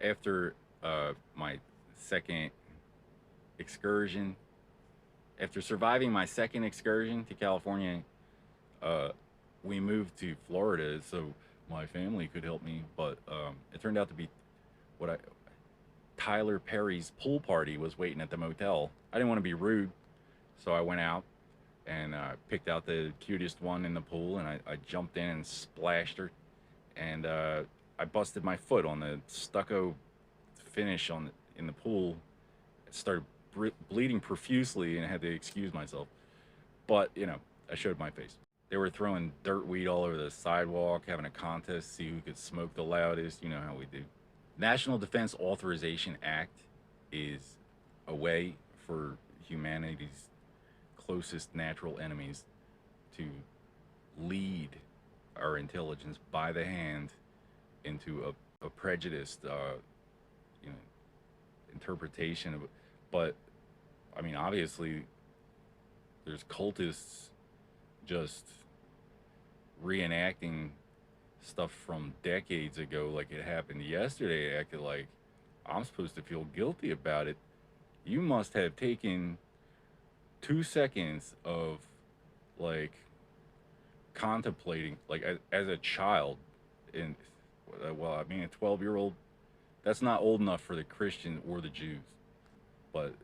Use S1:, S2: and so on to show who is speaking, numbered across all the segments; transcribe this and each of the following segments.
S1: After my second excursion, after surviving my second excursion to California, uh, we moved to Florida so my family could help me. But it turned out to be what I Tyler Perry's pool party was waiting at the motel. I didn't want to be rude, so I went out and picked out the cutest one in the pool, and I jumped in and splashed her, and I busted my foot on the stucco finish in the pool. It started bleeding profusely, and I had to excuse myself. But I showed my face. They were throwing dirt weed all over the sidewalk, having a contest to see who could smoke the loudest. You know how we do. National Defense Authorization Act is a way for humanity's closest natural enemies to lead our intelligence by the hand into a prejudiced, you know, interpretation of it. But I mean, obviously, there's cultists just reenacting stuff from decades ago like it happened yesterday. Acted like I'm supposed to feel guilty about it. You must have taken 2 seconds of like contemplating, like as a child. And well, I mean, a 12-year-old, that's not old enough for the Christian or the Jews. But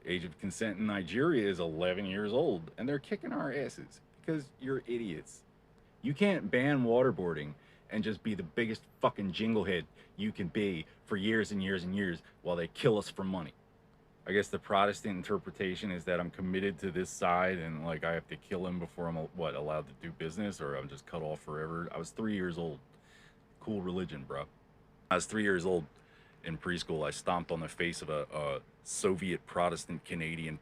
S1: age of consent in Nigeria is 11 years old, and they're kicking our asses because you're idiots. You can't ban waterboarding and just be the biggest fucking jinglehead you can be for years and years and years while they kill us for money. I guess the Protestant interpretation is that I'm committed to this side and like I have to kill him before I'm allowed to do business, or I'm just cut off forever. I was 3 years old. Cool religion, bro. I was 3 years old in preschool. I stomped on the face of a Soviet Protestant Canadian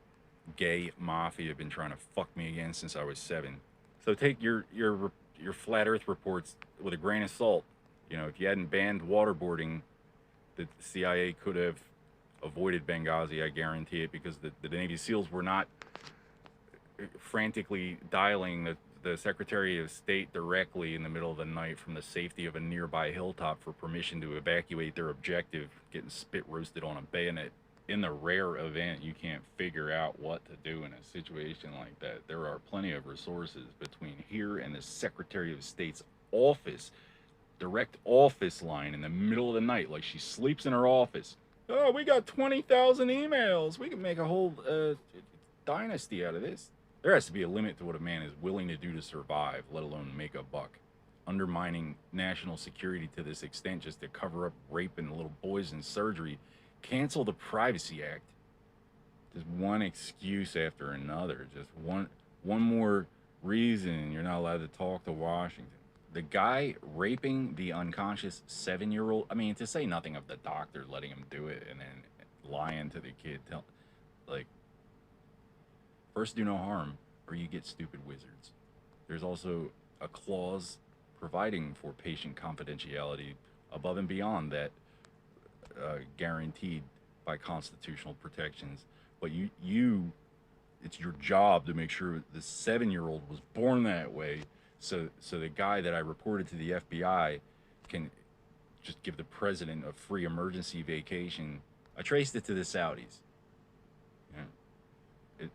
S1: gay mafia been trying to fuck me again since I was 7. So take your flat Earth reports with a grain of salt. You know, if you hadn't banned waterboarding, the CIA could have avoided Benghazi. I guarantee it, because the Navy SEALs were not frantically dialing the Secretary of State directly in the middle of the night from the safety of a nearby hilltop for permission to evacuate their objective, getting spit roasted on a bayonet. In the rare event you can't figure out what to do in a situation like that, there are plenty of resources between here and the Secretary of State's office, direct office line in the middle of the night, like she sleeps in her office. Oh, we got 20,000 emails. We can make a whole dynasty out of this. There has to be a limit to what a man is willing to do to survive, let alone make a buck. Undermining national security to this extent just to cover up raping little boys in surgery. Cancel the Privacy Act. Just one excuse after another. Just one more reason you're not allowed to talk to Washington. The guy raping the unconscious 7-year-old. I mean, to say nothing of the doctor letting him do it and then lying to the kid. Like, first do no harm, or you get stupid wizards. There's also a clause providing for patient confidentiality above and beyond that guaranteed by constitutional protections. But it's your job to make sure the 7-year-old was born that way. So the guy that I reported to the FBI can just give the president a free emergency vacation. I traced it to the Saudis. You know,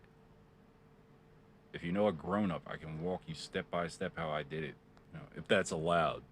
S1: if you know a grown up, I can walk you step by step how I did it. You know, if that's allowed.